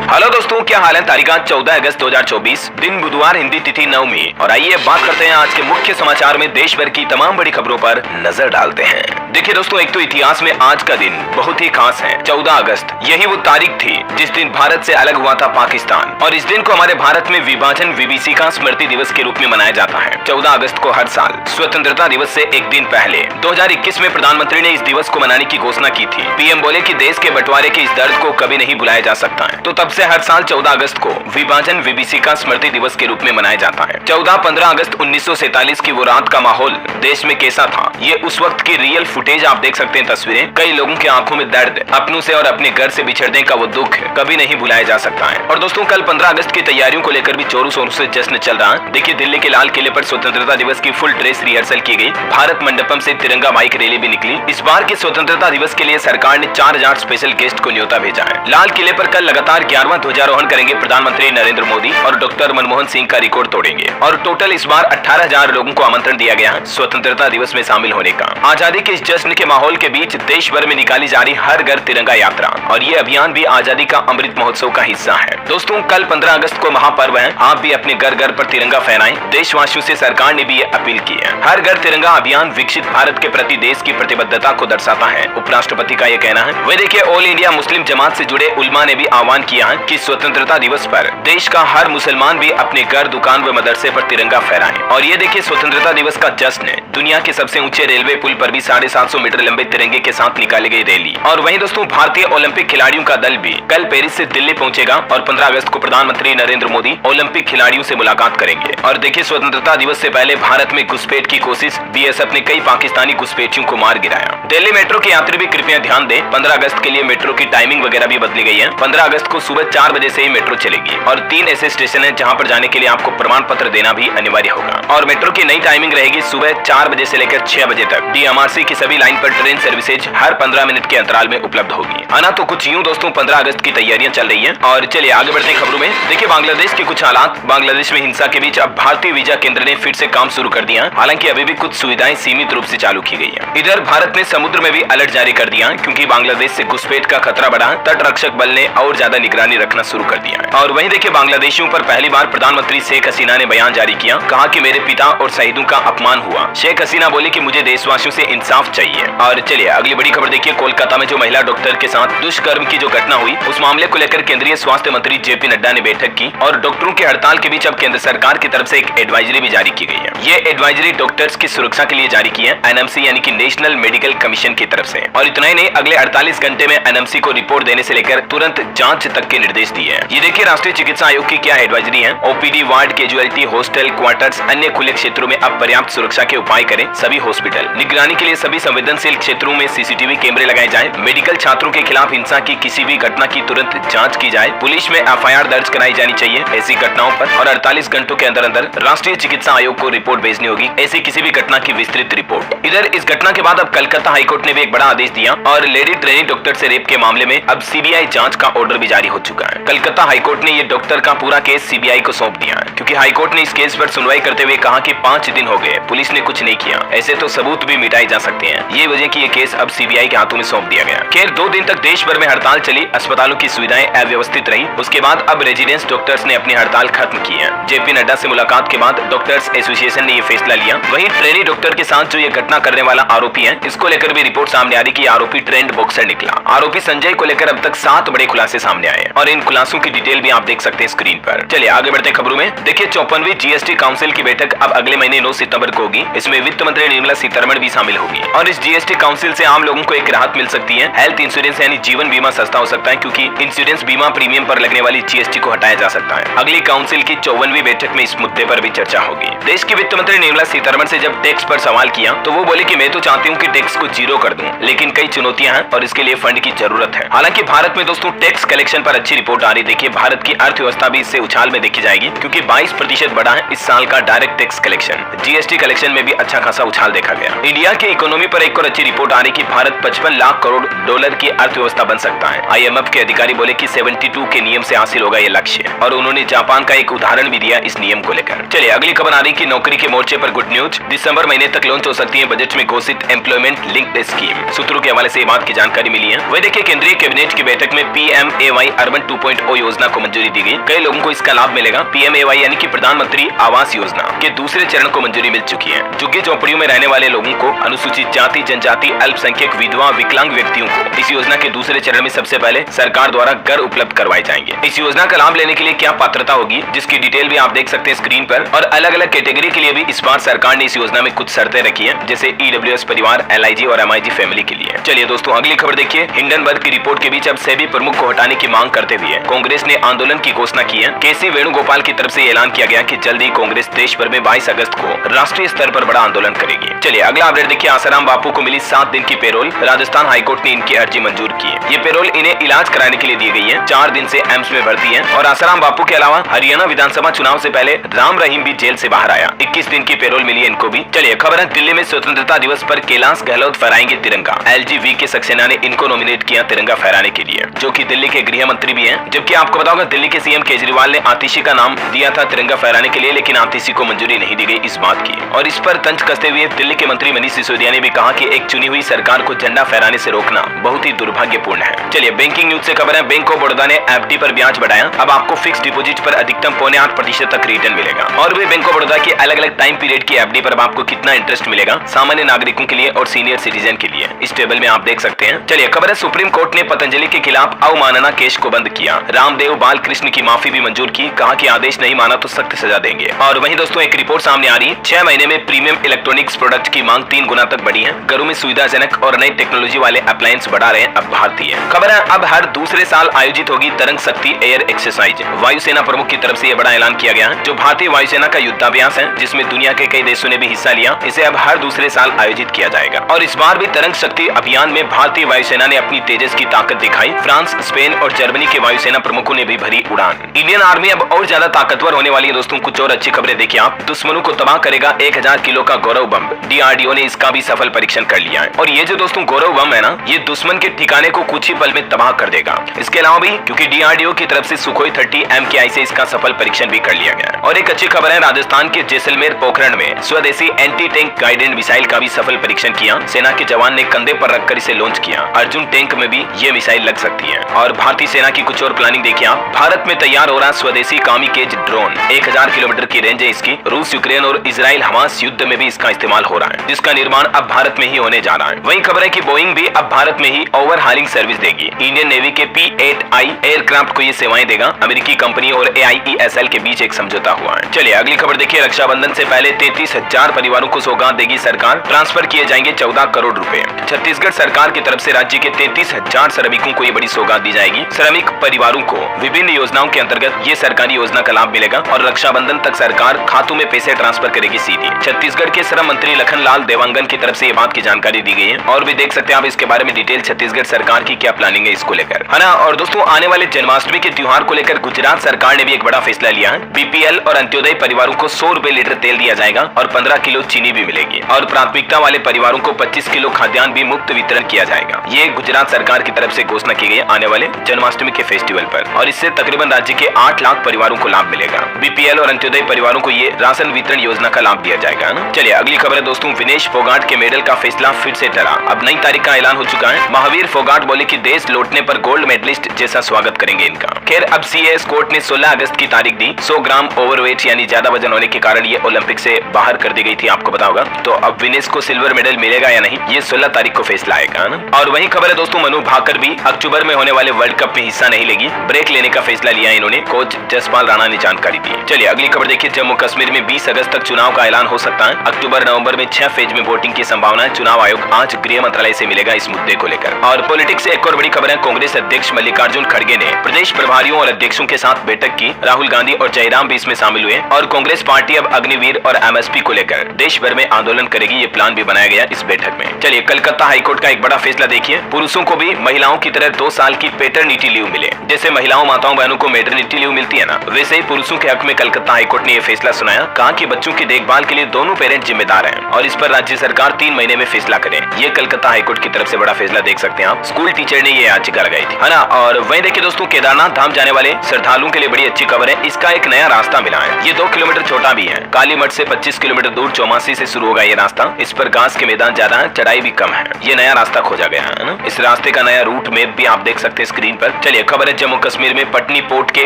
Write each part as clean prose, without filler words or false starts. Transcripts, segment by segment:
Hello दोस्तों, क्या हाल है। तारीख 14 अगस्त 2024, दिन बुधवार, हिंदी तिथि 9वीं। और आइए बात करते हैं आज के मुख्य समाचार में देश भर की तमाम बड़ी खबरों पर नजर डालते हैं। देखिए दोस्तों, एक तो इतिहास में आज का दिन बहुत ही खास है। 14 अगस्त, यही वो तारीख थी जिस दिन भारत से अलग हुआ था पाकिस्तान, और इस दिन को हमारे भारत में विभाजन विभीषिका स्मृति दिवस के रूप में मनाया जाता है। 14 अगस्त को हर साल स्वतंत्रता दिवस से एक दिन पहले 2021 में प्रधानमंत्री ने इस दिवस को मनाने की घोषणा की थी। पीएम बोले कि देश के बंटवारे के इस दर्द को कभी नहीं भुलाया जा सकता है, तो तब से हर साल 14 अगस्त को विभाजन विभीषिका स्मृति दिवस के रूप में मनाया जाता है। 14-15 अगस्त 1947 की वो रात का माहौल देश में कैसा था, ये उस वक्त की रियल फुटेज आप देख सकते हैं। तस्वीरें, कई लोगों की आंखों में दर्द, अपनों से और अपने घर से बिछड़ने का वो दुख कभी नहीं भुलाया जा सकता है। और दोस्तों, कल 15 अगस्त की तैयारियों को लेकर भी जोरों शोरों से जश्न चल रहा है। देखिए, दिल्ली के लाल किले पर स्वतंत्रता दिवस की फुल ड्रेस रिहर्सल की गई। भारत मंडपम से तिरंगा बाइक रैली भी निकली। इस बार के स्वतंत्रता दिवस के लिए सरकार ने 4000 स्पेशल गेस्ट को न्योता भेजा है। लाल किले पर कल लगातार 11वां ध्वजारोहण करेंगे प्रधानमंत्री नरेंद्र मोदी, और डॉक्टर मनमोहन सिंह का रिकॉर्ड तोड़ेंगे। और टोटल इस बार 18,000 लोगों को आमंत्रण दिया गया है स्वतंत्रता दिवस में शामिल होने का। आजादी के इस जश्न के माहौल के बीच देश भर में निकाली जा रही हर घर तिरंगा यात्रा, और ये अभियान भी आजादी का अमृत महोत्सव का हिस्सा है। दोस्तों, कल 15 अगस्त को महापर्व है, आप भी अपने घर घर पर तिरंगा फहराएं। देशवासियों से सरकार ने भी ये अपील की है। हर घर तिरंगा अभियान विकसित भारत के प्रति देश की प्रतिबद्धता को दर्शाता है, उपराष्ट्रपति का ये कहना है। वह देखिए, ऑल इंडिया मुस्लिम जमात से जुड़े उलमा ने भी आह्वान किया है कि स्वतंत्रता दिवस पर देश का हर मुसलमान भी अपने घर, दुकान व मदरसे पर तिरंगा फहराए। और ये देखिए, स्वतंत्रता दिवस का जश्न दुनिया के सबसे ऊंचे रेलवे पुल पर भी 750 मीटर लंबे तिरंगे के साथ निकाली गई रैली। और वहीं दोस्तों, भारतीय ओलंपिक खिलाड़ियों का दल भी कल पेरिस से दिल्ली पहुंचेगा, और 15 अगस्त को प्रधानमंत्री नरेंद्र मोदी ओलंपिक खिलाड़ियों से मुलाकात करेंगे। और देखिए, स्वतंत्रता दिवस से पहले भारत में घुसपैठ की कोशिश, बीएसएफ ने कई पाकिस्तानी घुसपैठियों को मार गिराया। दिल्ली मेट्रो के यात्री भी कृपया ध्यान दें, 15 अगस्त के लिए मेट्रो की टाइमिंग वगैरह भी बदली गई है। 15 अगस्त को सुबह 4 बजे से ही मेट्रो चलेगी, और 3 ऐसे स्टेशन हैं जहां पर जाने के लिए आपको प्रमाण पत्र देना भी अनिवार्य होगा। और मेट्रो की नई टाइमिंग रहेगी सुबह 4 बजे से लेकर 6 बजे तक। डीएमआरसी की सभी लाइन पर ट्रेन सर्विसेज हर 15 मिनट के अंतराल में उपलब्ध होगी। आना तो कुछ यूं दोस्तों 15 अगस्त की तैयारियां चल रही हैं। और चलिए आगे बढ़ते हैं खबरों में। देखिए, बांग्लादेश के कुछ हालात। बांग्लादेश में हिंसा के बीच अब भारतीय वीजा केंद्र ने फिर से काम शुरू कर दिया। हालांकि अभी भी कुछ सुविधाएं सीमित रूप से चालू की गई है। इधर भारत ने समुद्र में भी अलर्ट जारी कर दिया, क्योंकि बांग्लादेश से घुसपैठ का खतरा बढ़ा। तट रक्षक बल ने और ज्यादा निगरानी रखना शुरू कर दिया है। और वहीं देखिए, बांग्लादेशियों पर पहली बार प्रधानमंत्री शेख हसीना ने बयान जारी किया। कहा कि मेरे पिता और शहीदों का अपमान हुआ। शेख हसीना बोली कि मुझे देशवासियों से इंसाफ चाहिए। और चलिए अगली बड़ी खबर देखिए, कोलकाता में जो महिला डॉक्टर के साथ दुष्कर्म की जो घटना हुई, उस मामले को लेकर केंद्रीय स्वास्थ्य मंत्री जेपी नड्डा ने बैठक की। और डॉक्टरों की हड़ताल के बीच अब केंद्र सरकार की तरफ से एक एडवाइजरी भी जारी की गई है। ये एडवाइजरी डॉक्टर्स की सुरक्षा के लिए जारी की है, एनएमसी यानी कि नेशनल मेडिकल कमीशन की तरफ से। और इतना ही नहीं, अगले 48 घंटे में एनएमसी को रिपोर्ट देने से लेकर तुरंत जांच तक के निर्देश दिए हैं। ये देखिए, राष्ट्रीय चिकित्सा आयोग की क्या एडवाइजरी है। OPD, ward, casualty, hostel, quarters, अन्य खुले क्षेत्रों में अब पर्याप्त सुरक्षा के उपाय करें सभी हॉस्पिटल। निगरानी के लिए सभी संवेदनशील क्षेत्रों में सीसीटीवी कैमरे लगाए जाएं। मेडिकल छात्रों के खिलाफ हिंसा की किसी भी घटना की तुरंत जांच की जाए। पुलिस में एफआईआर दर्ज कराई जानी चाहिए ऐसी घटनाओं पर। और 48 घंटों के अंदर अंदर राष्ट्रीय चिकित्सा आयोग को रिपोर्ट भेजनी होगी ऐसी किसी भी घटना की विस्तृत रिपोर्ट। इधर इस घटना के बाद अब कलकत्ता हाईकोर्ट ने भी एक बड़ा आदेश दिया, और लेडी ट्रेनिंग डॉक्टर से रेप के मामले में अब सीबीआई जांच का ऑर्डर भी जारी हो चुका है। कलकत्ता हाईकोर्ट ने ये डॉक्टर का पूरा केस सीबीआई को सौंप दिया है, क्योंकि हाईकोर्ट ने इस केस पर सुनवाई करते हुए कहा कि 5 दिन हो गए, पुलिस ने कुछ नहीं किया। ऐसे तो सबूत भी मिटाए जा सकते हैं। ये वजह की ये केस अब सीबीआई के हाथों में सौंप दिया गया। खैर, 2 दिन तक देश भर में हड़ताल चली, अस्पतालों की सुविधाएं अव्यवस्थित रही। उसके बाद अब रेजिडेंस डॉक्टर्स ने अपनी हड़ताल खत्म की है। जेपी नड्डा से मुलाकात के बाद डॉक्टर्स एसोसिएशन ने ये फैसला लिया। वहीं ट्रेनी डॉक्टर के साथ जो ये घटना करने वाला आरोपी है, इसको लेकर भी रिपोर्ट सामने आ रही कि आरोपी ट्रेंड बॉक्सर निकला। आरोपी संजय को लेकर अब तक 7 बड़े खुलासे सामने आए, और इन खुलासों की डिटेल भी आप देख सकते हैं स्क्रीन पर। चलिए आगे बढ़ते हैं खबरों में। देखिए, 54वीं जीएसटी काउंसिल की बैठक अब अगले महीने 9 सितंबर को होगी। इसमें वित्त मंत्री निर्मला सीतारमण भी शामिल होगी। और इस जीएसटी काउंसिल से आम लोगों को एक राहत मिल सकती है। हेल्थ इंश्योरेंस यानी जीवन बीमा सस्ता हो सकता है, क्योंकि इंश्योरेंस बीमा प्रीमियम पर लगने वाली जीएसटी को हटाया जा सकता है। अगली काउंसिल की 54वीं बैठक में इस मुद्दे पर भी चर्चा होगी। देश की वित्त मंत्री निर्मला सीतारमण से जब टैक्स पर सवाल किया, तो वो बोले कि मैं तो चाहती हूँ कि टैक्स को जीरो कर दूं, लेकिन कई चुनौतियां हैं और इसके लिए फंड की जरूरत है। हालांकि भारत में दोस्तों टैक्स कलेक्शन पर अच्छी रिपोर्ट आ रही। देखिए, भारत की अर्थव्यवस्था भी इससे उछाल में देखी जाएगी, क्योंकि 22% बढ़ा है इस साल का direct tax collection. GST collection में भी अच्छा खासा उछाल देखा गया। इंडिया की इकोनॉमी पर एक और अच्छी रिपोर्ट आ रही कि भारत 55 लाख करोड़ डॉलर की अर्थव्यवस्था बन सकता है। आईएमएफ के अधिकारी बोले कि 72 के नियम से हासिल होगा ये लक्ष्य, और उन्होंने जापान का एक उदाहरण भी दिया इस नियम को लेकर। चलिए अगली खबर आ रही कि नौकरी के मोर्चे पर गुड न्यूज, दिसंबर महीने तक लॉन्च हो सकती है बजट में घोषित एम्प्लॉयमेंट लिंक्ड स्कीम। सूत्रों के हवाले से बात की जानकारी मिली है। वही देखिए, केंद्रीय कैबिनेट की बैठक में पीएमएवाई अर्बन अर्बन 2.0 योजना को मंजूरी दी गई। कई लोगों को इसका लाभ मिलेगा। PMAY यानी कि प्रधानमंत्री आवास योजना के दूसरे चरण को मंजूरी मिल चुकी है। झुग्गी झोपड़ियों में रहने वाले लोगों को, अनुसूचित जाति, जनजाति, अल्पसंख्यक, विधवा, विकलांग व्यक्तियों को इस योजना के दूसरे चरण में सबसे पहले सरकार द्वारा घर उपलब्ध करवाए जाएंगे। इस योजना का लाभ लेने के लिए क्या पात्रता होगी, जिसकी डिटेल भी आप देख सकते हैं स्क्रीन पर। और अलग अलग कैटेगरी के लिए भी इस बार सरकार ने इस योजना में कुछ शर्तें रखी है, जैसे EWS परिवार, LIG और MIG फैमिली के लिए। चलिए दोस्तों अगली खबर देखिए। हिंडनबर्ग की रिपोर्ट के बीच अब सेबी प्रमुख को हटाने की मांग करते हुए कांग्रेस ने आंदोलन की घोषणा की है। KC वेणुगोपाल की तरफ से ऐलान किया गया कि जल्द ही कांग्रेस देश भर में 22 अगस्त को राष्ट्रीय स्तर पर बड़ा आंदोलन करेगी। चलिए अगला अपडेट देखिए। आसाराम बापू को मिली 7 दिन की पेरोल। राजस्थान हाईकोर्ट ने इनकी अर्जी मंजूर की है। ये पेरोल इन्हें इलाज कराने के लिए दी गई है। 4 दिन से एम्स में भर्ती है। और आसाराम बापू के अलावा हरियाणा विधानसभा चुनाव से पहले राम रहीम भी जेल से बाहर आया। 21 दिन की पेरोल मिली इनको भी। चलिए खबर है, दिल्ली में स्वतंत्रता दिवस पर कैलाश गहलोत फहराएंगे तिरंगा। LGV के सक्सेना ने इनको नॉमिनेट किया तिरंगा फहराने के लिए, जो कि दिल्ली के गृह मंत्री भी हैं। जबकि आपको बताऊंगा दिल्ली के CM केजरीवाल ने आतिशी का नाम दिया था तिरंगा फहराने के लिए, लेकिन आतिशी को मंजूरी नहीं दी गई इस बात की। और इस पर तंज कसते हुए दिल्ली के मंत्री मनीष सिसोदिया ने भी कहा कि एक चुनी हुई सरकार को झंडा फहराने से रोकना बहुत ही दुर्भाग्यपूर्ण है। चलिए बैंकिंग न्यूज से खबर है, बैंक ऑफ बड़ौदा ने FD पर ब्याज बढ़ाया। अब आपको फिक्स डिपॉजिट पर अधिकतम 0.8% तक रिटर्न मिलेगा। और भी बैंक ऑफ बड़ौदा की अलग अलग टाइम पीरियड की FD पर आपको कितना इंटरेस्ट मिलेगा, सामान्य नागरिकों के लिए और सीनियर सिटीजन के लिए, इस टेबल में आप देख सकते हैं। चलिए खबर है, सुप्रीम कोर्ट ने पतंजलि के खिलाफ अवमानना केस को बंद किया। रामदेव बालकृष्ण की माफी भी मंजूर की, कहा कि आदेश नहीं माना तो सख्त सजा देंगे। और वहीं दोस्तों एक रिपोर्ट सामने आ रही है, 6 महीने में प्रीमियम इलेक्ट्रॉनिक्स प्रोडक्ट की मांग 3 गुना तक बढ़ी है। घरों में सुविधाजनक और नई टेक्नोलॉजी वाले अप्लायंस बढ़ा रहे हैं अब भारतीय। खबर है, अब हर दूसरे साल आयोजित होगी तरंग शक्ति एयर एक्सरसाइज। वायुसेना प्रमुख की तरफ से यह बड़ा ऐलान किया गया है। जो भारतीय वायुसेना का युद्धाभ्यास है, जिसमें दुनिया के कई देशों ने भी हिस्सा लिया, इसे अब हर दूसरे साल आयोजित किया जाएगा। और इस बार भी तरंग शक्ति अभियान में भारतीय वायुसेना ने अपनी तेजस की ताकत दिखाई। फ्रांस, स्पेन और जर्मनी के वायुसेना प्रमुखों ने भी भरी उड़ान। इंडियन आर्मी अब और ज्यादा ताकतवर होने वाली है दोस्तों। कुछ और अच्छी खबरें देखिए आप। दुश्मनों को तबाह करेगा 1000 किलो का गौरव बम। DRDO ने इसका भी सफल परीक्षण कर लिया है। और ये जो दोस्तों गौरव बम है ना, ये दुश्मन के ठिकाने को कुछ ही पल में तबाह कर देगा। इसके अलावा भी क्योंकि DRDO की तरफ से सुखोई 30 MKI से इसका सफल परीक्षण भी कर लिया गया। और एक अच्छी खबर है, राजस्थान के जैसलमेर पोखरण में स्वदेशी एंटी टैंक गाइडेड मिसाइल का भी सफल परीक्षण किया। सेना के जवान ने कंधे पर रखकर इसे लॉन्च किया। अर्जुन टैंक में भी ये मिसाइल लग सकती है। और भारतीय सेना की कुछ और प्लानिंग देखिए आप। भारत में तैयार हो रहा स्वदेशी कामिकेज ड्रोन। 1000 किलोमीटर की रेंज है इसकी। रूस, यूक्रेन और इजराइल हमास युद्ध में भी इसका इस्तेमाल हो रहा है, जिसका निर्माण अब भारत में ही होने जा रहा है। वहीं खबर है कि बोइंग भी अब भारत में ही ओवरहालिंग सर्विस देगी। इंडियन नेवी के P-8I एयरक्राफ्ट को ये सेवाएं देगा। अमेरिकी कंपनी और AIESL के बीच एक समझौता हुआ है। चलिए अगली खबर देखिए। रक्षाबंधन से पहले 33,000 परिवारों को सौगात देगी सरकार। ट्रांसफर किए जाएंगे 14 करोड़ रुपए। छत्तीसगढ़ सरकार की तरफ से राज्य के 33,000 श्रमिकों को ये बड़ी सौगात दी जाएगी। श्रमिक परिवारों को विभिन्न योजनाओं के अंतर्गत ये सरकारी योजना का लाभ मिलेगा। और रक्षाबंधन तक सरकार खातों में पैसे ट्रांसफर करेगी सीधी। छत्तीसगढ़ के श्रम मंत्री लखनलाल देवांगन की तरफ से ये बात की जानकारी दी गई है। और भी देख सकते हैं आप इसके बारे में डिटेल, छत्तीसगढ़ सरकार की क्या प्लानिंग है इसको लेकर, है ना। और दोस्तों आने वाले जन्माष्टमी के त्योहार को लेकर गुजरात सरकार ने भी एक बड़ा फैसला लिया है। BPL और अंत्योदय परिवारों को 100 रुपए लीटर तेल दिया जाएगा और 15 किलो चीनी भी मिलेगी। और प्राथमिकता वाले परिवारों को 25 किलो खाद्यान्न भी मुफ्त वितरण किया जाएगा। ये गुजरात सरकार की तरफ से घोषणा की गई आने वाले जन्माष्टमी के फेस्टिवल पर। और इससे तकरीबन राज्य के 8 लाख परिवारों को लाभ मिलेगा। BPL और अंत्योदय परिवारों को ये राशन वितरण योजना का लाभ दिया जाएगा ना। चलिए अगली खबर है दोस्तों, विनेश फोगाट के मेडल का फैसला फिर से टला। अब नई तारीख का ऐलान हो चुका है। महावीर फोगाट बोले कि देश लौटने पर गोल्ड मेडलिस्ट जैसा स्वागत करेंगे इनका। खैर अब CAS कोर्ट ने 16 अगस्त की तारीख दी। 100 ग्राम ओवरवेट यानी ज्यादा वजन होने के कारण ये ओलंपिक से बाहर कर दी गई थी, आपको पता होगा। तो अब विनेश को सिल्वर मेडल मिलेगा या नहीं, ये 16 तारीख को फैसला आएगा ना। और वही खबर है दोस्तों, मनु भाकर भी अक्टूबर में होने वाले वर्ल्ड कप में हिस्सा नहीं लेगी। ब्रेक लेने का फैसला लिया इन्होंने, कोच जसपाल राणा ने जानकारी दी। चलिए अगली खबर देखिए। जम्मू कश्मीर में 20 अगस्त तक चुनाव का ऐलान हो सकता है। अक्टूबर नवंबर में 6 फेज में वोटिंग की संभावना है। चुनाव आयोग आज गृह मंत्रालय से मिलेगा इस मुद्दे को लेकर। और पॉलिटिक्स से एक और बड़ी खबर है, कांग्रेस अध्यक्ष मल्लिकार्जुन खड़गे ने प्रदेश प्रभारियों और अध्यक्षों के साथ बैठक की। राहुल गांधी और जयराम भी इसमें शामिल हुए। और कांग्रेस पार्टी अब अग्निवीर और MSP को लेकर देश भर में आंदोलन करेगी, ये प्लान भी बनाया गया इस बैठक में। चलिए कलकत्ता हाईकोर्ट का एक बड़ा फैसला देखिए। पुरुषों को भी महिलाओं की तरह 2 साल की पेटर्निटी लीव मिले। जैसे महिलाओं माताओं बहनों को मैटरनिटी लीव मिलती है ना, वैसे ही पुरुषों के हक में कलकत्ता हाईकोर्ट ने यह फैसला सुनाया। कहा कि बच्चों की देखभाल के लिए दोनों पेरेंट जिम्मेदार हैं और इस पर राज्य सरकार 3 महीने में फैसला करे। ये कलकत्ता हाईकोर्ट की तरफ से बड़ा फैसला देख सकते हैं आप। स्कूल टीचर ने ये याचिका लगाई थी, है ना। और वहीं देखिए दोस्तों, केदारनाथ धाम जाने वाले श्रद्धालुओं के लिए बड़ी अच्छी खबर है। इसका एक नया रास्ता मिला है। ये 2 किलोमीटर छोटा भी है। कालीमठ से 25 किलोमीटर दूर चौमासी से शुरू होगा ये रास्ता। इस पर घास के मैदान ज्यादा है, चढ़ाई भी कम है। ये नया रास्ता खोजा गया है ना। इस रास्ते का नया रूट मैप भी आप देख सकते हैं स्क्रीन पर। चलिए खबर है जम्मू कश्मीर में पटनी पोर्ट के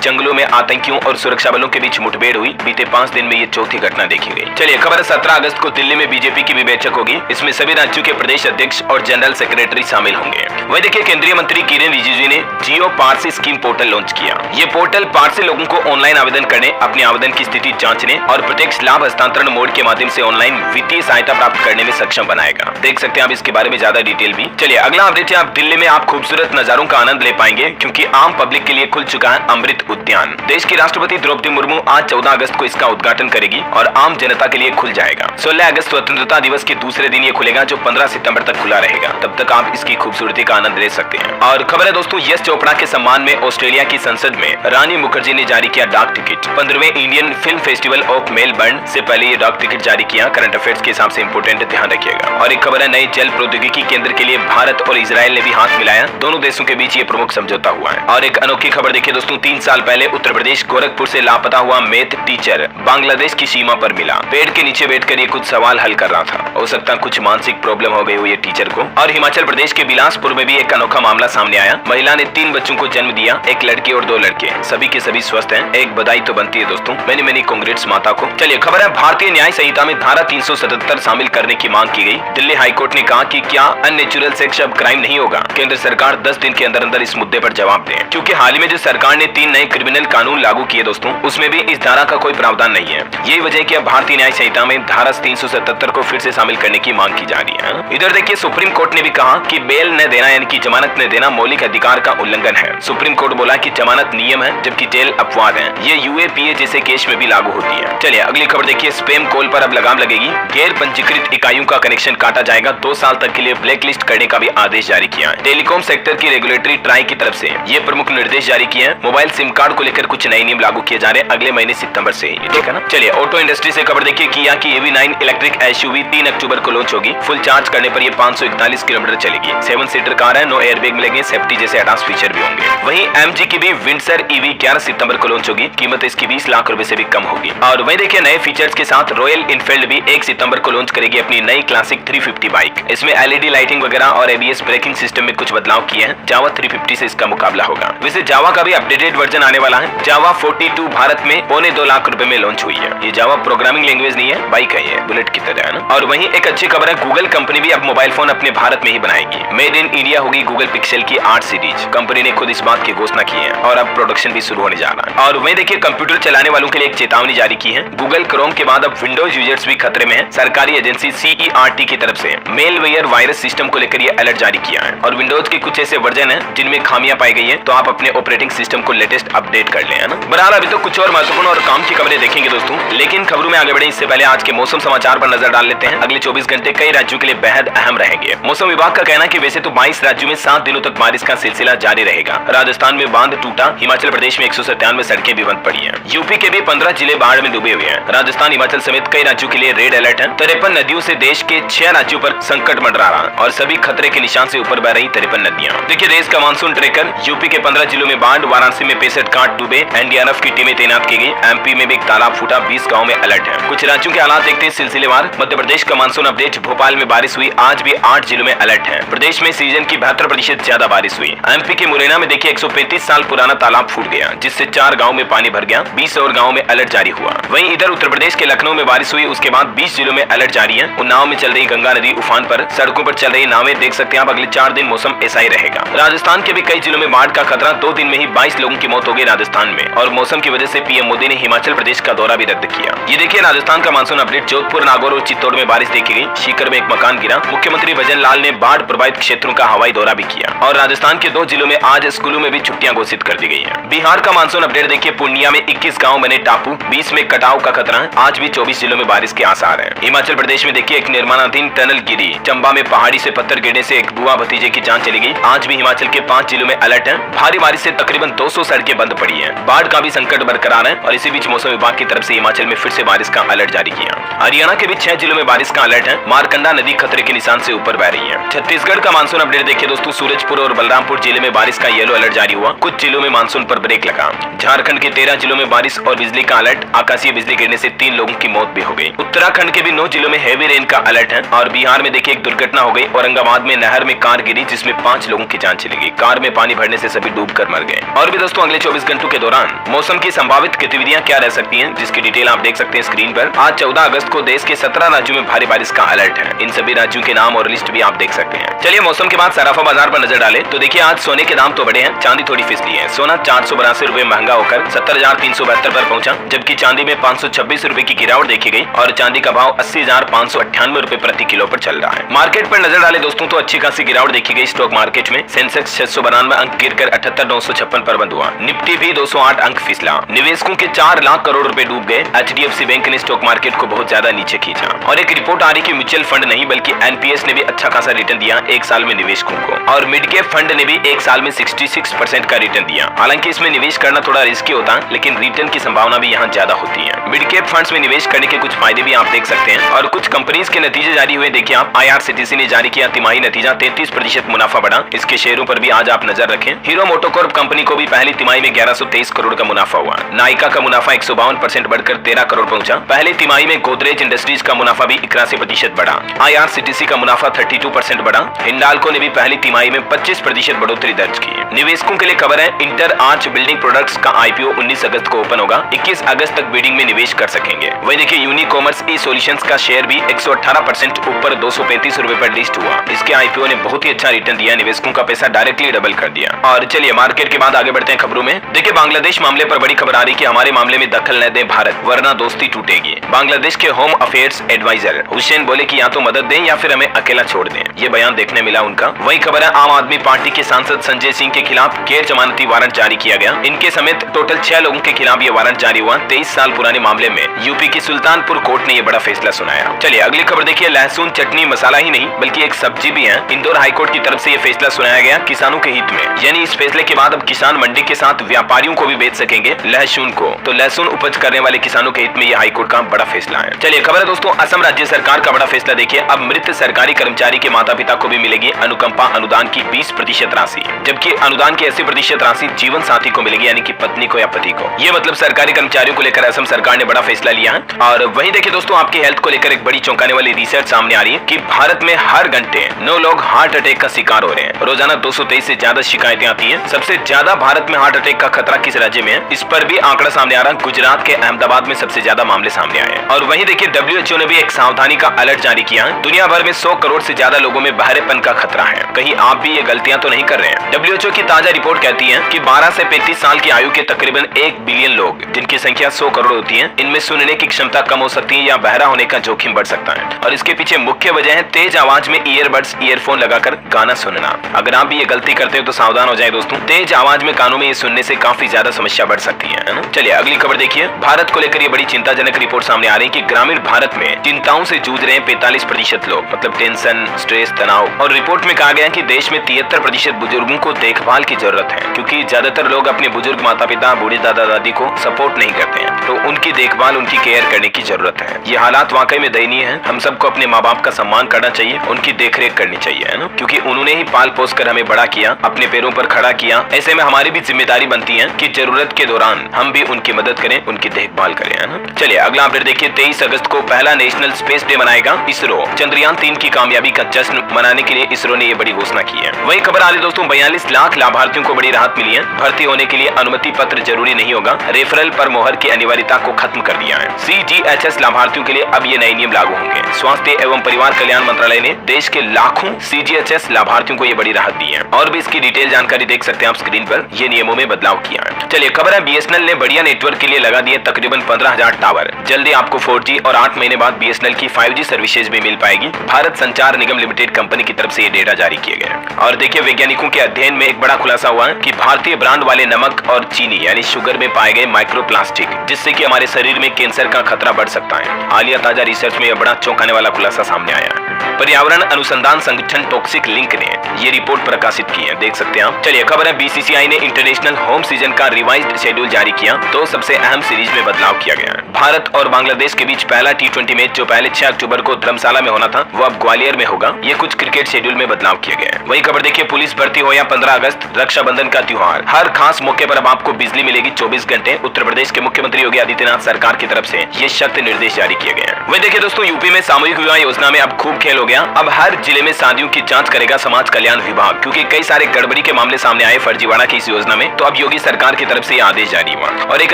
जंगलों में आतंकियों और सुरक्षा बलों के बीच मुठभेड़ हुई। बीते 5 दिन में ये चौथी घटना देखी गई। चलिए खबर है 17 अगस्त को दिल्ली में बीजेपी की भी बैठक होगी। इसमें सभी राज्यों के प्रदेश अध्यक्ष और जनरल सेक्रेटरी शामिल होंगे। वही देखिए केंद्रीय मंत्री किरेन रिजिजू ने जियो पारसी स्कीम पोर्टल लॉन्च किया। ये पोर्टल पारसी लोगों को ऑनलाइन आवेदन करने, अपने आवेदन की स्थिति जांचने और प्रत्यक्ष लाभ हस्तांतरण मोड के माध्यम से ऑनलाइन वित्तीय सहायता प्राप्त करने में सक्षम बनाएगा। देख सकते हैं आप इसके बारे में ज्यादा डिटेल भी। चलिए अगला अपडेट है, आप दिल्ली में आप खूबसूरत नजारों का आनंद ले पाएंगे क्योंकि आम पब्लिक के लिए खुल चुका है अमृत उद्यान। देश की राष्ट्रपति द्रौपदी मुर्मू आज 14 अगस्त को इसका उद्घाटन करेगी और आम जनता के लिए खुल जाएगा। 16 अगस्त स्वतंत्रता दिवस के दूसरे दिन ये खुलेगा जो 15 सितंबर तक खुला रहेगा। तब तक आप इसकी खूबसूरती का आनंद ले सकते हैं। और खबर है दोस्तों, यश चोपड़ा के सम्मान में ऑस्ट्रेलिया की संसद में रानी मुखर्जी ने जारी किया डाक टिकट। 15वें Indian film festival of Melbourne से पहले ये डाक टिकट जारी किया। करंट अफेयर्स के हिसाब से इंपोर्टेंट है, ध्यान रखिएगा। और एक खबर है, नए जल प्रौद्योगिकी केंद्र के लिए भारत और इजरायल ने भी हाथ मिलाया। दोनों देशों के बीच ये प्रमुख समझौता हुआ है। और एक अनोखी खबर देखिए दोस्तों, 3 साल पहले उत्तर प्रदेश गोरखपुर से लापता हुआ मैथ टीचर बांग्लादेश की सीमा पर मिला। पेड़ के नीचे बैठकर ये कुछ सवाल हल कर रहा था। हो सकता है कुछ मानसिक प्रॉब्लम हो गई हो ये टीचर को। और हिमाचल प्रदेश के बिलासपुर में भी एक अनोखा मामला सामने आया। महिला ने 3 बच्चों को जन्म दिया, एक लड़की और 2 लड़के। सभी के सभी स्वस्थ हैं। एक बधाई तो बनती है दोस्तों, मैनी कांग्रेट्स माता को। चलिए खबर है, भारतीय न्याय संहिता में धारा 377 शामिल करने की मांग की गई। दिल्ली हाईकोर्ट ने कहा कि क्या अननेचुरल सेक्स अब क्राइम नहीं होगा। केंद्र सरकार 10 दिन के अंदर अंदर इस मुद्दे पर जवाब दे, क्योंकि हाल ही में जो सरकार ने 3 नए क्रिमिनल कानून लागू किए दोस्तों, उसमें भी इस धारा का कोई प्रावधान नहीं है। यही वजह है कि अब भारतीय न्याय संहिता में धारा 377 को फिर से शामिल करने की मांग की जा रही है। इधर देखिए सुप्रीम कोर्ट ने भी कहा कि बेल न देना यानी कि जमानत न देना मौलिक अधिकार का उल्लंघन है। सुप्रीम कोर्ट बोला कि जमानत नियम है जबकि जेल अपवाद है। ये यूएपीए जैसे केस में भी लागू होती है। चलिए अगली खबर देखिए, स्पैम कॉल पर अब लगाम लगेगी। गैर पंजीकृत इकाइयों का कनेक्शन काटा जाएगा। 2 साल तक के लिए ब्लैक लिस्ट करने का भी आदेश जारी किया है। टेलीकॉम सेक्टर की रेगुलेटरी ट्राई की तरफ से ये प्रमुख निर्देश जारी किए हैं। मोबाइल सिम कार्ड को लेकर कुछ नए नियम लागू किए जा रहे हैं अगले महीने सितंबर से, ठीक है ना। चलिए ऑटो इंडस्ट्री से खबर देखिए, किया कि EV9 इलेक्ट्रिक एसयूवी 3 अक्टूबर को लॉन्च होगी। फुल चार्ज करने पर ये 541 किलोमीटर चलेगी। 7 सीटर कार है, नो एयरबैग मिलेंगे, सेफ्टी जैसे एडवांस फीचर भी होंगे। वहीं MG की भी विंडसर EV 11 सितंबर को लॉन्च होगी। कीमत इसकी 20 लाख रुपए से भी कम होगी। और वहीं देखिए नए फीचर्स के साथ रॉयल इनफील्ड भी 1 सितंबर को लॉन्च करेगी अपनी नई क्लासिक 350 बाइक। इसमें LED लाइटिंग वगैरह और ABS ब्रेकिंग सिस्टम में कुछ बदलाव किए हैं। जावा 350 से इसका मुकाबला होगा। वैसे जावा का भी अपडेटेड वर्जन आने वाला है। जावा 42 भारत में 2.25 लाख रुपए में लॉन्च हुई है। ये जावा प्रोग्रामिंग लैंग्वेज नहीं है, बाइक है ये, बुलेट की तरह है ना। और वहीं एक अच्छी खबर है, गूगल कंपनी भी अब मोबाइल फोन अपने भारत में ही बनाएगी। मेड इन इंडिया होगी गूगल पिक्सल की 8 सीरीज। कंपनी ने खुद इस बात की घोषणा की है और अब प्रोडक्शन भी शुरू होने जा रहा है। और वहीं देखिए कंप्यूटर चलाने वालों के लिए एक चेतावनी जारी की है। गूगल क्रोम के बाद अब विंडोज यूजर्स भी खतरे में है। सरकारी एजेंसी CERT की तरफ से मेलवेयर वायरस सिस्टम को लेकर ये अलर्ट जारी किया है। और विंडोज के कुछ ऐसे वर्जन है जिनमें खामियां पाई गई है, तो आप अपने ऑपरेटिंग सिस्टम को लेटेस्ट अपडेट कर लें, है ना। बहरहाल अभी तो कुछ और महत्वपूर्ण और काम की खबरें देखेंगे दोस्तों, लेकिन खबरों में आगे बढ़े इससे पहले आज के मौसम समाचार पर नजर डाल लेते हैं। अगले 24 घंटे कई राज्यों के लिए बेहद अहम रहेंगे। मौसम विभाग का कहना है कि वैसे तो 22 राज्यों में 7 दिनों तक बारिश का सिलसिला जारी रहेगा। राजस्थान में बांध टूटा, हिमाचल प्रदेश में 197 सड़कें भी बंद पड़ी हैं। यूपी के भी 15 जिले बाढ़ में डूबे हुए हैं। राजस्थान हिमाचल समेत कई राज्यों के लिए रेड अलर्ट है। 53 नदियों से देश के 6 राज्यों पर संकट मंडरा रहा और सभी खतरे के निशान से ऊपर बह रही 53 नदियां। देखिए देश का मानसून ट्रेकर, यूपी के 15 जिलों में बाढ़, वाराणसी में 65 घाट डूबे, NDRF की टीमें तैनात की गई। MP में भी एक तालाब फूटा, 20 गाँव में अलर्ट है। कुछ राज्यों के हालात देखते हैं सिलसिलेवार। मध्य प्रदेश का मानसून अपडेट, भोपाल में बारिश हुई, आज भी 8 जिलों में अलर्ट है। प्रदेश में सीजन की 72% ज्यादा बारिश हुई। MP के मुरैना में देखिए 135 साल पुराना तालाब फूट गया, जिससे 4 गाँव में पानी भर गया। 20 और गाँव में अलर्ट जारी हुआ। वहीं इधर उत्तर प्रदेश के लखनऊ में बारिश हुई, उसके बाद 20 जिलों में अलर्ट जारी है। उन्नाव में चल रही गंगा नदी उफान पर, सड़कों पर चल रही नावें देख सकते हैं आप। अगले 4 दिन मौसम ऐसा ही रहेगा। राजस्थान के भी कई जिलों में बाढ़ का खतरा, 2 दिन में ही 22 लोगों की मौत हो गई राजस्थान में। और मौसम की वजह से PM मोदी ने हिमाचल प्रदेश का दौरा भी रद्द किया। ये देखिए राजस्थान का मानसून अपडेट, जोधपुर, नागौर और चित्तौड़ में बारिश देखी गई। सीकर में एक मकान गिरा। मुख्यमंत्री भजन लाल ने बाढ़ प्रभावित क्षेत्रों का हवाई दौरा भी किया। और राजस्थान के 2 जिलों में आज स्कूलों में भी छुट्टियां घोषित कर दी गई है। बिहार का मानसून अपडेट देखिए, पूर्णिया में 21 गाँव बने टापू, 20 में कटाव का खतरा है। आज भी 24 जिलों में बारिश के आसार है। हिमाचल प्रदेश में देखिए एक निर्माणाधीन टनल गिरी। चंबा में पहाड़ी से पत्थर गिरने से एक बुआ भतीजे की जान चली गई। आज भी हिमाचल के 5 जिलों में अलर्ट है। भारी बारिश से तकरीबन 200 सड़कें बंद पड़ी है। बाढ़ का भी संकट बरकरार है। और इसी बीच मौसम विभाग की तरफ से हिमाचल में फिर से बारिश का अलर्ट जारी किया। हरियाणा के भी 6 जिलों में बारिश का अलर्ट है। मारकंडा नदी खतरे के निशान से ऊपर बह रही है। छत्तीसगढ़ का मानसून अपडेट देखिए दोस्तों, सूरजपुर और बलरामपुर जिले में बारिश का येलो अलर्ट जारी हुआ। कुछ जिलों में मानसून पर ब्रेक लगा। झारखंड के 13 जिलों में बारिश और बिजली का अलर्ट, आकाशीय बिजली गिरने से 3 लोगों की मौत भी हो गई। उत्तराखंड के भी 9 जिलों में हेवी रेन का अलर्ट है। और बिहार में देखिए एक दुर्घटना हो गई। औरंगाबाद में नहर में कार गिरी, जिसमें 5 लोगों की जान चली गई। कार में पानी भरने से सभी डूबकर मर गए। और भी दोस्तों अगले 24 घंटों के दौरान मौसम की संभावित गतिविधियां क्या रह सकती हैं, जिसकी डिटेल आप देख सकते हैं स्क्रीन पर। आज 14 अगस्त को देश के 17 राज्यों में भारी बारिश का अलर्ट है। इन सभी राज्यों के नाम और लिस्ट भी आप देख सकते हैं। चलिए मौसम के बाद सराफा बाजार पर नजर डालें तो देखिए आज सोने के दाम तो बढ़े हैं, चांदी थोड़ी फिसली है। सोना 482 रुपए महंगा होकर 70,372 पर पहुंचा, जबकि चांदी में 526 रुपए की गिरावट देखी गई और चांदी का भाव 80,598 रुपए प्रति किलो पर चल रहा है। मार्केट पर नजर डाले दोस्तों तो अच्छी खासी गिरावट देखी गई स्टॉक मार्केट में। सेंसेक्स 692 अंक गिरकर 78,956 पर बंद हुआ। निफ्टी भी 208 अंक फिसला। निवेशकों के 4 लाख करोड़ रुपए डूब गए। HDFC बैंक ने स्टॉक मार्केट को बहुत ज्यादा नीचे खींचा और एक रिपोर्ट आ रही कि म्यूचुअल फंड नहीं बल्कि NPS ने भी अच्छा खासा रिटर्न दिया एक साल में निवेशकों को, और मिड कैप फंड ने भी एक साल में 66% का रिटर्न दिया। हालांकि इसमें निवेश करना थोड़ा रिस्की होता है, लेकिन रिटर्न की संभावना भी यहाँ ज्यादा होती है। मिड कैप फंड्स में निवेश करने के कुछ फायदे भी आप देख सकते हैं और कुछ कंपनीज के नतीजे जारी हुए। देखिए आप IRCTC ने जारी किया तिमाही नतीजा, 33% मुनाफा बढ़ा। इसके शेयरों पर भी आज आप नजर रखें। हीरो मोटोकॉर्प कंपनी को भी पहली तिमाही में 1123 करोड़ का मुनाफा हुआ। नायका का मुनाफा 152% बढ़कर 13 करोड़ पहुंचा। पहले तिमाही में गोदरेज इंडस्ट्रीज का मुनाफा भी 81% बढ़ा। IRCTC का मुनाफा 32% बढ़ा। हिंडाल्को ने भी पहली तिमाही में 25% बढ़ोतरी दर्ज की। निवेशकों के लिए खबर है, इंटर आर्च बिल्डिंग प्रोडक्ट्स का IPO 19 अगस्त को ओपन होगा। 21 अगस्त तक बिडिंग में निवेश कर सकेंगे। वही देखिए यूनिकॉमर्स ई सॉल्यूशंस का शेयर भी 118% ऊपर 235 रुपए पर लिस्ट हुआ। इसके IPO ने बहुत ही अच्छा रिटर्न दिया, निवेशकों का पैसा डायरेक्टली डबल कर दिया। और चलिए मार्केट के बाद आगे बढ़ते हैं खबरों में। देखिए बांग्लादेश मामले पर बड़ी खबर आ रही कि हमारे मामले में दखल न दे भारत वरना दोस्ती टूटेगी। बांग्लादेश के होम अफेयर्स एडवाइजर हुसैन बोले कि या तो मदद दें या फिर हमें अकेला छोड़ दें। ये बयान देखने मिला उनका। वही खबर है, आम आदमी पार्टी के सांसद संजय सिंह के खिलाफ गैर जमानती वारंट जारी किया गया। इनके समेत टोटल 6 लोगों के खिलाफ ये वारंट जारी हुआ। 23 साल पुराने मामले में यूपी की सुल्तानपुर कोर्ट ने ये बड़ा फैसला सुनाया। चलिए अगली खबर देखिए, लहसुन चटनी मसाला ही नहीं बल्कि एक सब्जी भी है। इंदौर हाईकोर्ट की तरफ से ये फैसला सुनाया गया किसानों के हित में, यानी इस फैसले के बाद अब किसान मंडी के साथ व्यापारियों को भी बेच सकेंगे लहसुन को। तो लहसुन उपज करने वाले किसानों के हित में यह हाईकोर्ट का बड़ा फैसला है। चलिए खबर है दोस्तों, असम राज्य सरकार का बड़ा फैसला देखिए। अब मृत सरकारी कर्मचारी के माता पिता को भी मिलेगी अनुकंपा अनुदान की 20% राशि, जबकि अनुदान की 80% राशि जीवन साथी को मिलेगी, यानी कि पत्नी को या पति को। ये मतलब सरकारी कर्मचारियों को लेकर असम सरकार ने बड़ा फैसला लिया है। और वहीं देखिए दोस्तों, आपकी हेल्थ को लेकर एक बड़ी चौंकाने वाली रिसर्च सामने आ रही है कि भारत में हर घंटे 9 लोग हार्ट अटैक का शिकार हो रहे हैं। रोजाना 223 से ज्यादा शिकायतें आती हैं। सबसे ज्यादा भारत में हार्ट अटैक का खतरा किस राज्य में है, इस पर भी आंकड़ा सामने आ रहा है। गुजरात के अहमदाबाद में सबसे ज्यादा मामले सामने आए हैं। और वहीं देखिए WHO ने भी एक सावधानी का अलर्ट जारी किया है। दुनिया भर में 100 करोड़ से ज्यादा लोगों में बहरेपन का खतरा है। कहीं आप भी ये गलतियां तो नहीं कर रहे हैं। WHO की ताजा रिपोर्ट कहती है कि 12 से 35 साल की आयु के तकरीबन 1 बिलियन लोग, जिनकी संख्या 100 करोड़ होती है, इनमें सुनने की क्षमता कम हो सकती है या बहरा होने का जोखिम बढ़ सकता है। और इसके पीछे मुख्य वजह है तेज आवाज में ईयरबड्स ईयरफोन लगाकर गाना सुनना। अगर आप भी ये गलती करते हो तो सावधान हो जाए दोस्तों। तेज आवाज में कानों में ये सुनने से काफी ज्यादा समस्या बढ़ सकती है ना। चलिए अगली खबर देखिए, भारत को लेकर ये बड़ी चिंताजनक रिपोर्ट सामने आ रही है कि ग्रामीण भारत में चिंताओं से जूझ रहे हैं 45% लोग, मतलब टेंशन, स्ट्रेस, तनाव। और रिपोर्ट में कहा गया कि देश में 73% बुजुर्गों को देखभाल की जरूरत है, क्योंकि ज्यादातर लोग अपने बुजुर्ग माता पिता, बूढ़े दादा दादी को सपोर्ट नहीं करते हैं, तो उनकी देखभाल, उनकी केयर करने की जरूरत है। ये हालात वाकई में दयनीय है। हम सबको अपने माँ बाप का सम्मान करना चाहिए, उनकी देखरेख करनी चाहिए, है ना, क्योंकि उन्होंने ही पाल पोस कर हमें बड़ा किया, अपने पैरों पर खड़ा किया। ऐसे में हमारी भी जिम्मेदारी बनती है कि जरूरत के दौरान हम भी उनकी मदद करें, उनकी देखभाल करें, है ना। चलिए अगला अपडेट देखिए, 23 अगस्त को पहला नेशनल स्पेस डे मनाएगा इसरो। चंद्रयान 3 की कामयाबी का जश्न मनाने के लिए इसरो ने ये बड़ी घोषणा की है। वही खबर आ रही दोस्तों, 42 लाख लाभार्थियों को बड़ी राहत मिली है। भर्ती होने के लिए अनुमति पत्र जरूरी नहीं होगा। रेफरल पर मोहर की अनिवार्यता को खत्म कर दिया है। CGHS लाभार्थियों के लिए अब ये नए नियम लागू होंगे। स्वास्थ्य एवं परिवार कल्याण मंत्रालय ने देश के लाखों CGHS लाभार्थियों को ये बड़ी राहत दी है। और भी इसकी डिटेल जानकारी देख सकते हैं आप स्क्रीन पर। ये नियमों में बदलाव किया है। चलिए खबर है, BSNL ने बढ़िया नेटवर्क के लिए लगा दिए तकरीबन 15,000 टावर। जल्दी आपको 4G और 8 महीने बाद BSNL की 5G सर्विसेज भी मिल पाएगी। भारत संचार निगम लिमिटेड कंपनी की तरफ से ये डेटा जारी किए गए। और देखिए वैज्ञानिकों के अध्ययन में एक बड़ा खुलासा हुआ है कि भारतीय ब्रांड वाले नमक और चीनी यानी शुगर में पाए गए माइक्रोप्लास्टिक, जिससे कि हमारे शरीर में कैंसर का खतरा बढ़ सकता है। हालिया ताजा रिसर्च में यह बड़ा चौंकाने वाला खुलासा सामने आया है। पर्यावरण अनुसंधान संगठन टॉक्सिक लिंक ने ये रिपोर्ट प्रकाशित की है, देख सकते हैं आप। चलिए खबर है, BCCI ने इंटरनेशनल होम सीजन का रिवाइज्ड शेड्यूल जारी किया। तो सबसे अहम सीरीज में बदलाव किया गया है। भारत और बांग्लादेश के बीच पहला T20 मैच जो पहले 6 अक्टूबर को धर्मशाला में होना था, वो अब ग्वालियर में होगा। ये कुछ क्रिकेट शेड्यूल में बदलाव किए गए। वही खबर देखिए, पुलिस भर्ती हो या 15 अगस्त रक्षाबंधन का त्योहार, हर खास मौके पर अब आपको बिजली मिलेगी 24 घंटे। उत्तर प्रदेश के मुख्यमंत्री योगी आदित्यनाथ सरकार की तरफ से ये सख्त निर्देश जारी किए गए हैं। वही देखिए दोस्तों, यूपी में सामूहिक विवाह योजना में अब खूब खेल हो गया। अब हर जिले में शादियों की जांच करेगा समाज कल्याण विभाग, क्योंकि कई सारे गड़बड़ी के मामले सामने आए फर्जीवाड़ा की इस योजना में। तो अब योगी सरकार की तरफ से आदेश जारी हुआ। और एक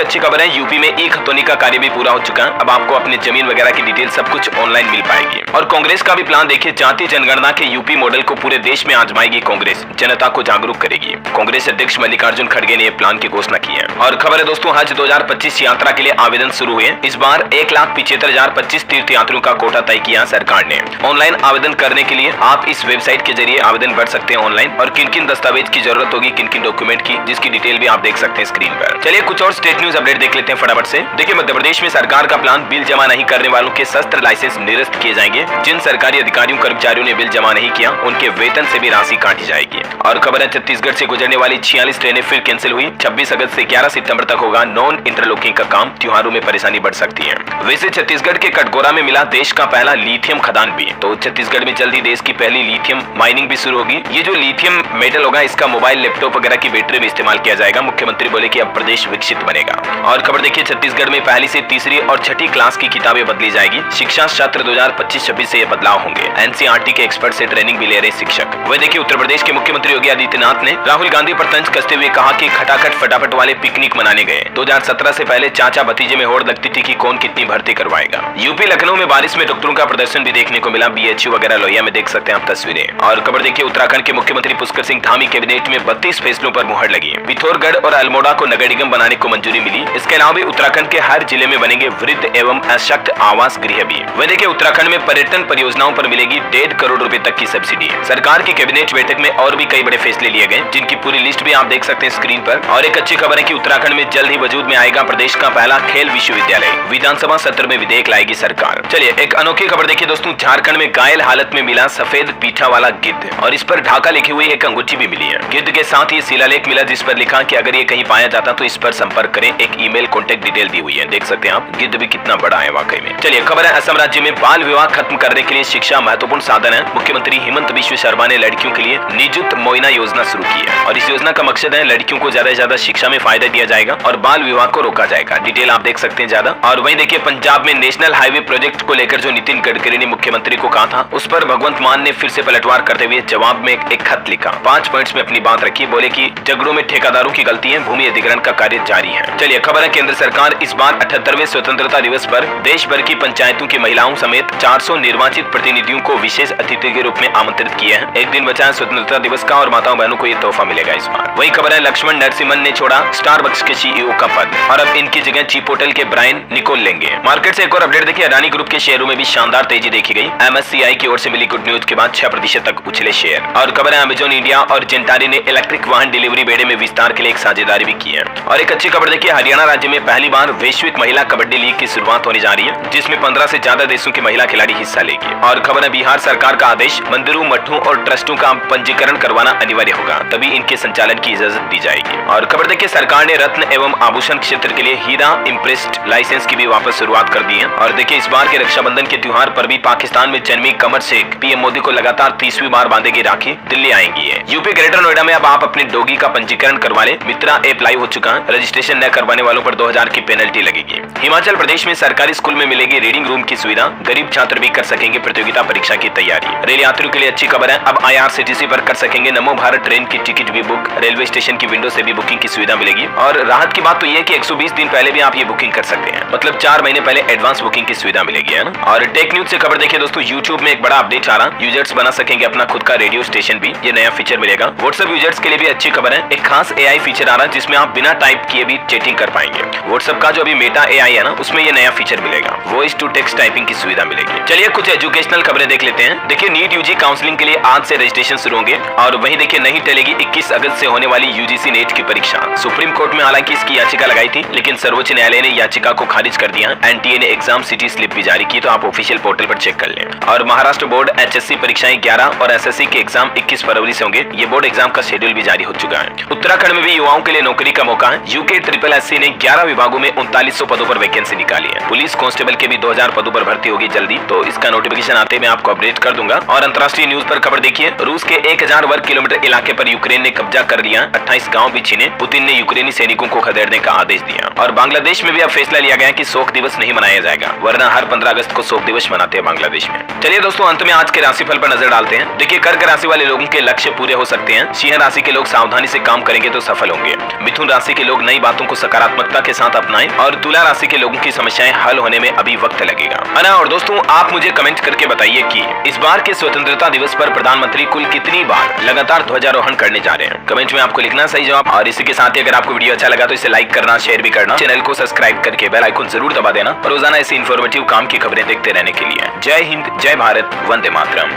अच्छी खबर है, यूपी में ई खतौनी का कार्य भी पूरा हो चुका है। अब आपको अपनी जमीन वगैरह की डिटेल सब कुछ ऑनलाइन मिल पाएगी। और कांग्रेस का भी प्लान देखिए, जातीय जनगणना के यूपी मॉडल को पूरे देश में आजमाएगी कांग्रेस, जनता को जागरूक करेगी। कांग्रेस अध्यक्ष मल्लिकार्जुन खड़गे ने यह प्लान की घोषणा की है। और खबर है दोस्तों, हज 2025 यात्रा के लिए आवेदन शुरू हुए। इस बार 1,75,025 तीर्थयात्रियों का कोटा तय किया सरकार ने। ऑनलाइन आवेदन करने के लिए आप इस वेबसाइट के जरिए आवेदन कर सकते हैं ऑनलाइन। और किन किन दस्तावेज की जरूरत होगी, किन किन डॉक्यूमेंट की, जिसकी डिटेल भी आप देख सकते हैं स्क्रीन पर। चलिए कुछ और स्टेट न्यूज अपडेट देख लेते हैं फटाफट से। देखिए मध्य प्रदेश में सरकार का प्लान, बिल जमा नहीं करने वालों के शस्त्र लाइसेंस निरस्त किए जाएंगे। जिन सरकारी अधिकारियों कर्मचारियों ने बिल जमा नहीं किया, उनके वेतन से भी राशि काटी जाएगी। और खबर है, छत्तीसगढ़ से गुजरने वाली 46 ट्रेनें फिर कैंसिल हुई। 26 अगस्त से 11 सितंबर तक होगा नॉन इंटरलॉकिंग का काम। त्योहारों में परेशानी बढ़ सकती है। वैसे छत्तीसगढ़ के कटघोरा में मिला देश का पहला लिथियम खदान भी। तो छत्तीसगढ़ में जल्दी देश की पहली लिथियम माइनिंग भी शुरू होगी। ये जो लिथियम मेटल होगा, इसका मोबाइल, लैपटॉप वगैरह की बैटरी में इस्तेमाल किया जाएगा। मुख्यमंत्री बोले कि अब प्रदेश विकसित बनेगा। और खबर देखिए, छत्तीसगढ़ में पहली से तीसरी और छठी क्लास की किताबें बदली जाएगी। शिक्षा सत्र 2025-26 से ये बदलाव होंगे। एनसीईआरटी के एक्सपर्ट से ट्रेनिंग भी ले रहे शिक्षक। वह देखिए, उत्तर प्रदेश के मुख्यमंत्री योगी आदित्यनाथ ने राहुल गांधी पर तंज कसते हुए कहा कि खटाखट फटाफट वाले पिकनिक मनाने गए। 2017 से पहले चाचा भतीजे में होड़ लगती थी कि कौन कितनी भर्ती करवाएगा। यूपी लखनऊ में बारिश में डॉक्टरों का प्रदर्शन भी देखने को मिला। बीएचयू वगैरह लोहिया में देख सकते हैं आप तस्वीरें। और खबर देखिए, उत्तराखंड के मुख्यमंत्री पुष्कर सिंह धामी कैबिनेट में 32 फैसलों पर मुहर लगी। पिथौरगढ़ और अल्मोड़ा को नगर निगम बनाने को मंजूरी मिली। इसके अलावा भी उत्तराखंड के हर जिले में बनेंगे वृद्ध एवं अशक्त आवास गृह भी। वह देखिए, उत्तराखंड में पर्यटन परियोजनाओं पर मिलेगी 1.5 करोड़ रुपए तक की सब्सिडी। सरकार की कैबिनेट बैठक में और भी कई बड़े फैसले लिए गए, जिनकी पूरी लिस्ट भी आप देख सकते हैं स्क्रीन पर। और एक अच्छी खबर है कि उत्तराखंड में जल्द ही वजूद में आएगा प्रदेश का पहला खेल विश्वविद्यालय। विधानसभा सत्र में विधेयक लाएगी सरकार। चलिए एक अनोखी खबर देखिए दोस्तों, झारखंड में घायल हालत में मिला सफेद पीठा वाला गिद्ध, और इस पर ढाका लिखी हुई एक अंगूठी भी मिली है। गिद्ध के साथ ही शिलालेख मिला, जिस पर लिखा कि अगर ये कहीं पाया जाता तो इस पर संपर्क करें। एक ईमेल कॉन्टेक्ट डिटेल दी हुई है, देख सकते हैं आप। गिद्ध भी कितना बड़ा है वाकई में। चलिए खबर है, असम राज्य में बाल विवाह खत्म करने के लिए शिक्षा महत्वपूर्ण साधन है। मुख्यमंत्री हेमंत बिश्व शर्मा ने लड़कियों के लिए निजुत मोइना योजना शुरू की है। और इस योजना का मकसद है लड़कियों को ज्यादा से ज्यादा शिक्षा में फायदा दिया जाएगा और बाल विवाह को रोका जाएगा। डिटेल आप देख सकते हैं ज्यादा। और वहीं देखिए, पंजाब में नेशनल हाईवे प्रोजेक्ट को लेकर जो नितिन गडकरी ने मुख्यमंत्री को कहा था, उस पर भगवंत मान ने फिर से पलटवार करते हुए जवाब में एक खत लिखा। 5 पॉइंट्स में अपनी बात रखी। बोले कि झगड़ों में ठेकेदारों की गलती है, भूमि अधिग्रहण का कार्य जारी है। चलिए खबर है, केंद्र सरकार इस बार 78वें स्वतंत्रता दिवस पर देश भर की पंचायतों की महिलाओं समेत 400 निर्वाचित प्रतिनिधियों को विशेष अतिथि के रूप में आमंत्रित किया है। एक दिन बचा है स्वतंत्रता दिवस का और माताओं बहनों को ये तोहफा मिलेगा इस बार। वही खबर है, लक्ष्मण नरसिम्हन ने छोड़ा स्टारबक्स के सीईओ का पद और अब इनकी जगह चीप होटल के ब्रायन निकोल लेंगे। मार्केट से एक और अपडेट देखिए, अडानी ग्रुप के शेयरों में भी शानदार तेजी देखी गई। एमएससीआई की ओर से मिली गुड न्यूज के बाद 6% तक उछले शेयर। और खबर है, अमेजॉन इंडिया और जेंटारी ने इलेक्ट्रिक वाहन डिलीवरी बेड़े में विस्तार के लिए एक साझेदारी भी की है। और एक अच्छी खबर देखिए, हरियाणा राज्य में पहली बार वैश्विक महिला कबड्डी लीग की शुरुआत होने जा रही है, जिसमें 15 से ज्यादा देशों की महिला खिलाड़ी हिस्सा लेगी। और खबर है, बिहार सरकार का आदेश, मंदिरों, मठों और ट्रस्टों का पंजीकरण करवाना अनिवार्य होगा, तभी इनके संचालन की इजाजत दी जाएगी। और खबर देखिए, सरकार ने रत्न एवं आभूषण क्षेत्र के लिए हीरा इम्प्रेस्ड लाइसेंस की भी वापस शुरुआत कर दी है। और देखिए, इस बार के रक्षाबंधन के त्योहार पर भी पाकिस्तान में जन्मी कमर शेख पीएम मोदी को लगातार 30वीं बार बांधेगी राखी, दिल्ली आएंगी है। यूपी ग्रेटर नोएडा में अब आप अपने डॉगी का पंजीकरण करवा ले। मित्रा ऐप लाइव हो चुका है, रजिस्ट्रेशन न करवाने वालों पर 2000 की पेनल्टी लगेगी। हिमाचल प्रदेश में सरकारी स्कूल में मिलेगी रीडिंग रूम की सुविधा, गरीब छात्र भी कर सकेंगे प्रतियोगिता परीक्षा की तैयारी। रेल यात्रियों के लिए अच्छी खबर है, अब IRCTC पर कर सकेंगे नमो भारत ट्रेन की टिकट भी बुक। रेलवे स्टेशन की विंडो से भी बुकिंग की सुविधा मिलेगी। और राहत की बात तो यह है कि 120 दिन पहले भी आप ये बुकिंग कर सकते हैं, मतलब 4 महीने पहले एडवांस बुकिंग की सुविधा मिलेगी, है ना। और टेक न्यूज से खबर देखिए दोस्तों, यूट्यूब में एक बड़ा अपडेट आ रहा, यूजर्स बना सकेंगे अपना खुद का रेडियो स्टेशन भी, ये नया फीचर मिलेगा। व्हाट्सएप यूजर्स के लिए भी अच्छी खबर है, एक खास AI फीचर आ रहा है जिसमें आप बिना टाइप किए भी चैटिंग कर पाएंगे। व्हाट्सएप का जो अभी मेटा AI है ना, उसमें ये नया फीचर मिलेगा, वॉइस टू टेक्स्ट टाइपिंग की सुविधा मिलेगी। चलिए कुछ एजुकेशनल खबरें देख लेते हैं। देखिए, नीट यूजी काउंसलिंग के लिए आज से रजिस्ट्रेशन शुरू होंगे। और वहीं देखिए, नहीं टलेगी 21 अगस्त से होने वाली यूजीसी नेट की परीक्षा। सुप्रीम कोर्ट में हालांकि इसकी याचिका लगाई थी, लेकिन सर्वोच्च न्यायालय ने याचिका को खारिज कर दिया। NTA ने एग्जाम सिटी स्लिप भी जारी की, तो आप ऑफिशियल पोर्टल पर चेक कर लें। और महाराष्ट्र बोर्ड HSC परीक्षाएं 11 और SSC के एग्जाम 21 फरवरी से होंगे। ये बोर्ड एग्जाम का शेड्यूल भी जारी हो चुका है। उत्तराखंड में भी युवाओं के लिए नौकरी का मौका है। यूके SSSC ने 11 विभागों में 3900 पदों पर वैकेंसी निकाली है। पुलिस कांस्टेबल के भी 2000 पदों पर भर्ती होगी जल्दी, तो इसका नोटिफिकेशन आते मैं आपको अपडेट कर दूंगा। और अंतर्राष्ट्रीय न्यूज पर खबर देखिए, रूस के 1000 वर्ग किलोमीटर इलाके पर यूक्रेन ने कब्जा कर लिया, 28 गाँव भी छीने। पुतिन ने यूक्रेनी सैनिकों को खदेड़ने का आदेश दिया। और बांग्लादेश में भी अब फैसला लिया गया कि शोक दिवस नहीं मनाया जाएगा, वरना हर 15 अगस्त को शोक दिवस मनाते हैं बांग्लादेश में। चलिए दोस्तों, अंत में आज के राशिफल पर नजर डालते हैं। देखिए, कर्क राशि वाले लोगों के लक्ष्य पूरे हो सकते हैं। सिंह राशि के लोग सावधानी से काम करेंगे तो सफल होंगे। मिथुन राशि के लोग नई बातों को सकारात्मकता के साथ अपनाएं और तुला राशि के लोगों की समस्याएं हल होने में अभी वक्त लगेगा, है ना। और दोस्तों, आप मुझे कमेंट करके बताइए कि इस बार के स्वतंत्रता दिवस पर प्रधानमंत्री कुल कितनी बार लगातार ध्वजारोहण करने जा रहे हैं। कमेंट में आपको लिखना सही जवाब। और इसी के साथ ही अगर आपको वीडियो अच्छा लगा तो इसे लाइक करना, शेयर भी करना, चैनल को सब्सक्राइब करके बेल आइकन जरूर दबा देना और रोजाना ऐसी इन्फॉर्मेटिव काम की खबरें देखते रहने के लिए। जय हिंद, जय भारत, वंदे मातरम।